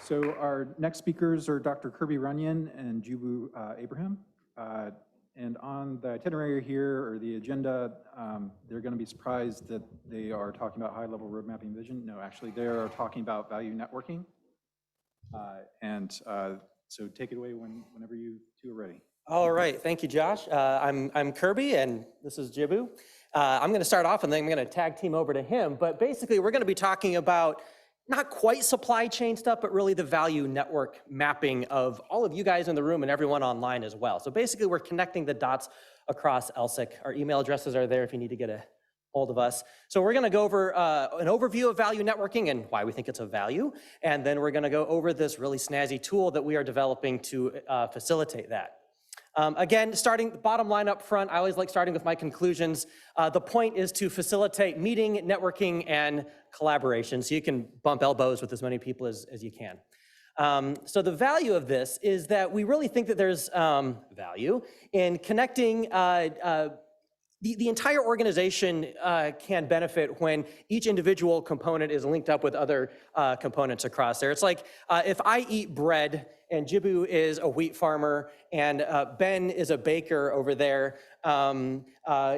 So our next speakers are Dr. Kirby Runyon and Jibu Abraham. And on the itinerary here, or the agenda, they're going to be surprised that they are talking about high-level road mapping vision. No, actually, they are talking about value networking. So take it away whenever you two are ready. All right, thank you, Josh. I'm Kirby, and this is Jibu. I'm going to start off, and then I'm going to tag team over to him. But basically, we're going to be talking about not quite supply chain stuff, but really the value network mapping of all of you guys in the room and everyone online as well. So basically, we're connecting the dots across LSIC. Our email addresses are there if you need to get a hold of us. So we're going to go over an overview of value networking and why we think it's a value. And then we're going to go over this really snazzy tool that we are developing to facilitate that. Again, starting the bottom line up front, I always like starting with my conclusions. The point is to facilitate meeting, networking, and collaboration, so you can bump elbows with as many people as you can. So the value of this is that we really think that there's value in connecting the entire organization can benefit when each individual component is linked up with other components across there. It's like if I eat bread and Jibu is a wheat farmer and Ben is a baker over there.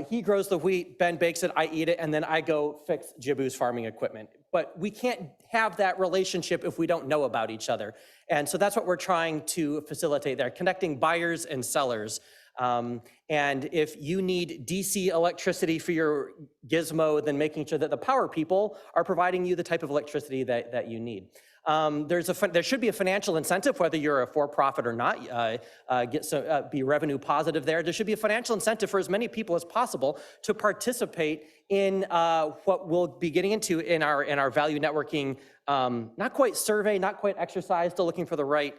He grows the wheat, Ben bakes it, I eat it, and then I go fix Jibu's farming equipment. But we can't have that relationship if we don't know about each other. And so that's what we're trying to facilitate there, connecting buyers and sellers. And if you need DC electricity for your gizmo, then making sure that the power people are providing you the type of electricity that you need. There should be a financial incentive, whether you're a for-profit or not, be revenue positive there. There should be a financial incentive for as many people as possible to participate in what we'll be getting into in our value networking, not quite survey, not quite exercise, still looking for the right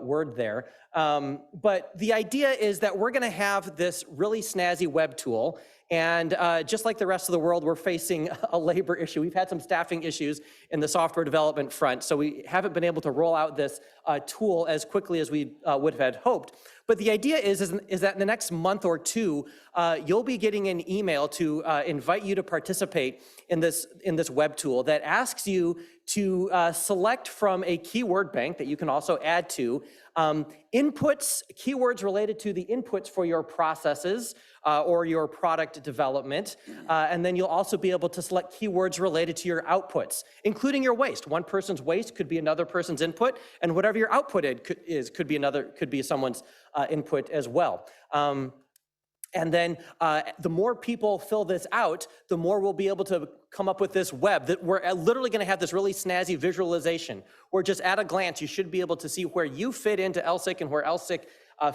word there. But the idea is that we're gonna have this really snazzy web tool, and just like the rest of the world, we're facing a labor issue. We've had some staffing issues in the software development front, so we haven't been able to roll out this tool as quickly as we would have had hoped. But the idea is that in the next month or two, you'll be getting an email to invite you to participate in this web tool that asks you to select from a keyword bank that you can also add to inputs, keywords related to the inputs for your processes or your product development. And then you'll also be able to select keywords related to your outputs, including your waste. One person's waste could be another person's input, and whatever your output could be someone's input as well. And then the more people fill this out, the more we'll be able to come up with this web that we're literally going to have this really snazzy visualization where just at a glance, you should be able to see where you fit into LSIC and where LSIC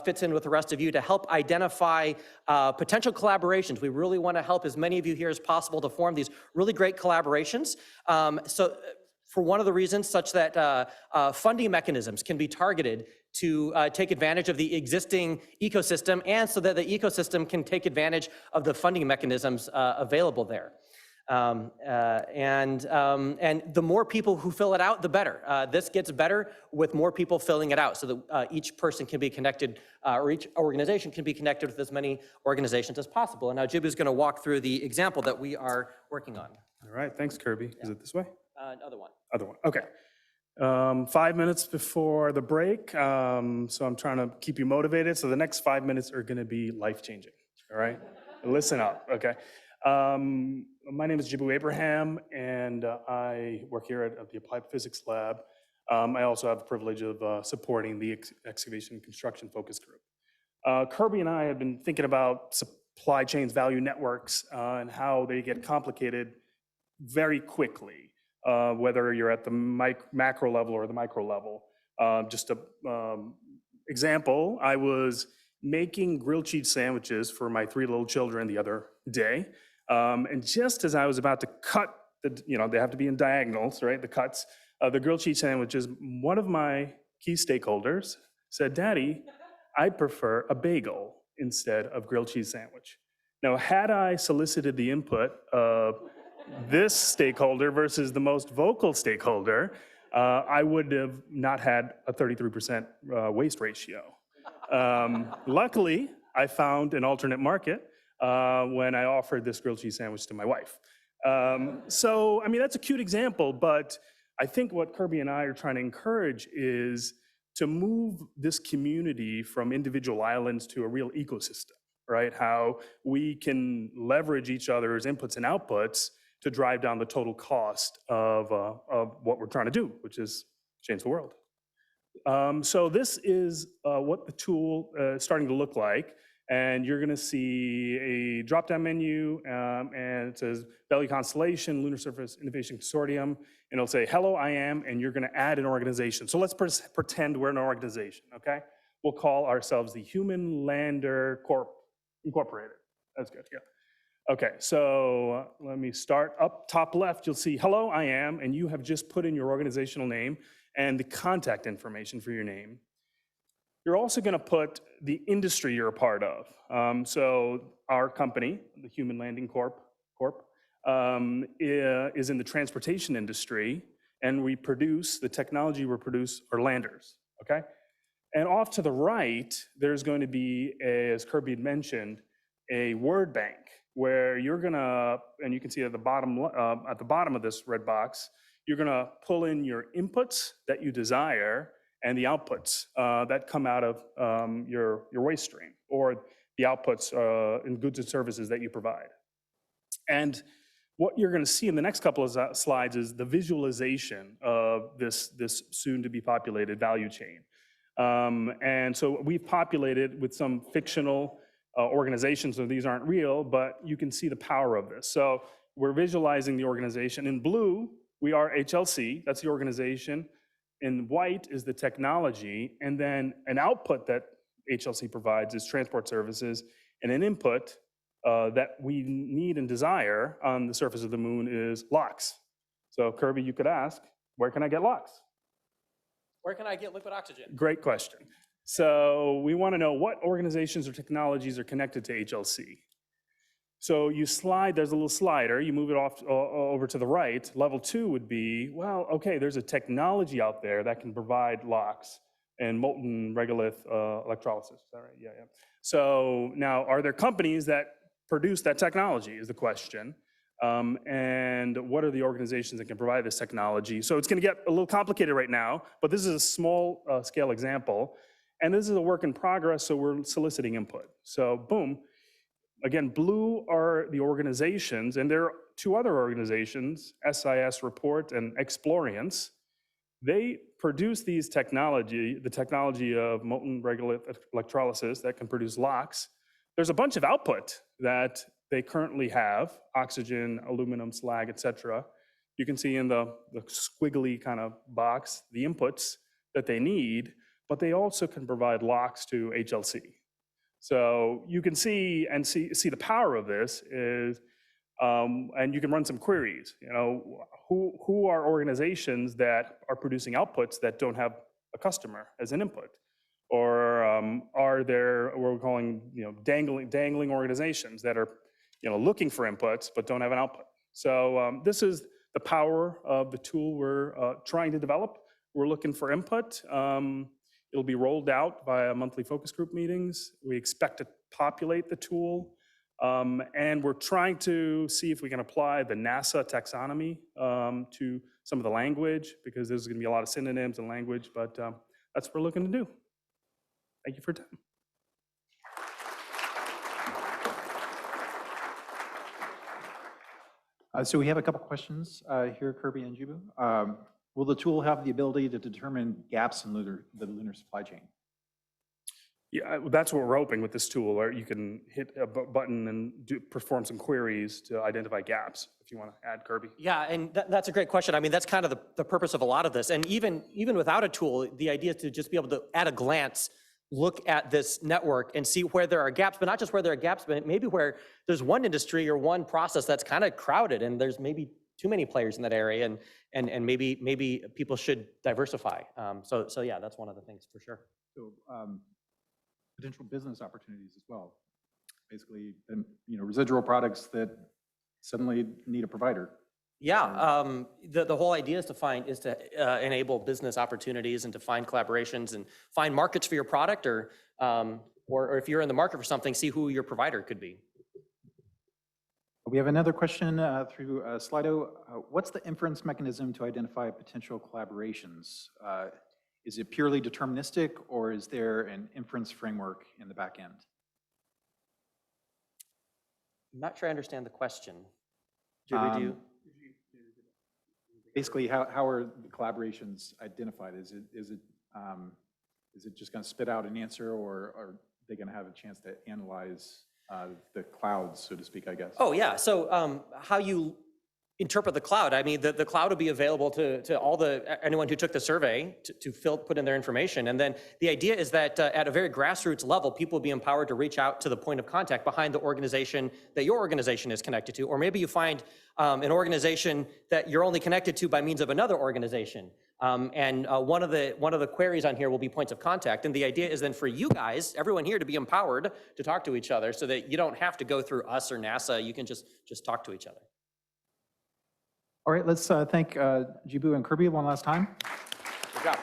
fits in with the rest of you to help identify potential collaborations. We really want to help as many of you here as possible to form these really great collaborations. For one of the reasons such that funding mechanisms can be targeted to take advantage of the existing ecosystem, and so that the ecosystem can take advantage of the funding mechanisms available there. And the more people who fill it out, the better. This gets better with more people filling it out, so that each person can be connected, or each organization can be connected with as many organizations as possible. And now Jibu is going to walk through the example that we are working on. All right, thanks, Kirby. Yeah. Is it this way? Other one. Other one, okay. 5 minutes before the break, so I'm trying to keep you motivated. So the next 5 minutes are gonna be life-changing, all right? Listen up, okay? My name is Jibu Abraham, and I work here at the Applied Physics Lab. I also have the privilege of supporting the excavation and construction focus group. Kirby and I have been thinking about supply chains, value networks, and how they get complicated very quickly. Whether you're at the macro level or the micro level. Just an example, I was making grilled cheese sandwiches for my 3 little children the other day. And just as I was about to cut, they have to be in diagonals, right? The cuts, the grilled cheese sandwiches, one of my key stakeholders said, "Daddy, I prefer a bagel instead of grilled cheese sandwich." Now, had I solicited the input of this stakeholder versus the most vocal stakeholder, I would have not had a 33% waste ratio. Luckily, I found an alternate market when I offered this grilled cheese sandwich to my wife. So, I mean, that's a cute example, but I think what Kirby and I are trying to encourage is to move this community from individual islands to a real ecosystem, right? How we can leverage each other's inputs and outputs to drive down the total cost of what we're trying to do, which is change the world. So this is what the tool is starting to look like. And you're going to see a drop-down menu, and it says Belly Constellation, Lunar Surface Innovation Consortium, and it'll say, hello, I am, and you're going to add an organization. So let's pretend we're an organization, okay? We'll call ourselves the Human Lander Corp Incorporated. That's good, yeah. Okay, so let me start. Up top left, you'll see, hello, I am, and you have just put in your organizational name and the contact information for your name. You're also going to put the industry you're a part of. So our company, the Human Landing Corp, is in the transportation industry, and we produce, the technology we produce are landers, okay? And off to the right, there's going to be, as Kirby had mentioned, a word bank where you're gonna, and you can see at the bottom of this red box, you're gonna pull in your inputs that you desire and the outputs that come out of your waste stream, or the outputs in goods and services that you provide. And what you're going to see in the next couple of slides is the visualization of this soon-to-be populated value chain. And so we've populated with some fictional organizations, so these aren't real, but you can see the power of this. So we're visualizing the organization. In blue, we are HLC, that's the organization. In white is the technology, and then an output that HLC provides is transport services, and an input that we need and desire on the surface of the moon is LOX. So Kirby, you could ask, where can I get LOX? Where can I get liquid oxygen? Great question. So we want to know what organizations or technologies are connected to HLC. So you slide, there's a little slider, you move it off over to the right. Level 2 would be, well, okay, there's a technology out there that can provide LOX and molten regolith electrolysis. Is that right? Yeah, yeah. So now, are there companies that produce that technology is the question. And what are the organizations that can provide this technology? So it's going to get a little complicated right now, but this is a small scale example. And this is a work in progress, so we're soliciting input. So boom. Again, blue are the organizations, and there are two other organizations, SIS Report and Explorience. They produce these technology, the technology of molten regolith electrolysis that can produce LOX. There's a bunch of output that they currently have, oxygen, aluminum, slag, et cetera. You can see in the squiggly kind of box the inputs that they need, but they also can provide LOX to HLC. So you can see the power of this is, and you can run some queries. You know, who are organizations that are producing outputs that don't have a customer as an input, or are there what we're calling dangling organizations that are looking for inputs but don't have an output. So this is the power of the tool we're trying to develop. We're looking for input. It'll be rolled out via monthly focus group meetings. We expect to populate the tool. And we're trying to see if we can apply the NASA taxonomy to some of the language, because there's going to be a lot of synonyms and language, but that's what we're looking to do. Thank you for your time. So we have a couple questions here, Kirby and Jibu. Will the tool have the ability to determine gaps in the lunar supply chain? Yeah, that's what we're hoping with this tool, or you can hit a button and perform some queries to identify gaps, if you want to add, Kirby. Yeah, and that's a great question. I mean, that's kind of the purpose of a lot of this. And even without a tool, the idea is to just be able to, at a glance, look at this network and see where there are gaps, but not just where there are gaps, but maybe where there's one industry or one process that's kind of crowded and there's maybe too many players in that area, and maybe people should diversify. So yeah, that's one of the things for sure. So potential business opportunities as well. Basically, residual products that suddenly need a provider. Yeah, the whole idea is to enable business opportunities and to find collaborations and find markets for your product, or if you're in the market for something, see who your provider could be. We have another question through Slido. What's the inference mechanism to identify potential collaborations? Is it purely deterministic, or is there an inference framework in the back end? I'm not sure I understand the question. Jibu, do you? Basically, how are the collaborations identified? Is it just going to spit out an answer, or are they going to have a chance to analyze the clouds, so to speak, I guess? Oh, yeah. So how you interpret the cloud, I mean, the cloud will be available to anyone who took the survey to put in their information. And then the idea is that at a very grassroots level, people will be empowered to reach out to the point of contact behind the organization that your organization is connected to. Or maybe you find an organization that you're only connected to by means of another organization. And one of the queries on here will be points of contact. And the idea is then for you guys, everyone here, to be empowered to talk to each other so that you don't have to go through us or NASA. You can just talk to each other. All right, let's thank Jibu and Kirby one last time. Good job.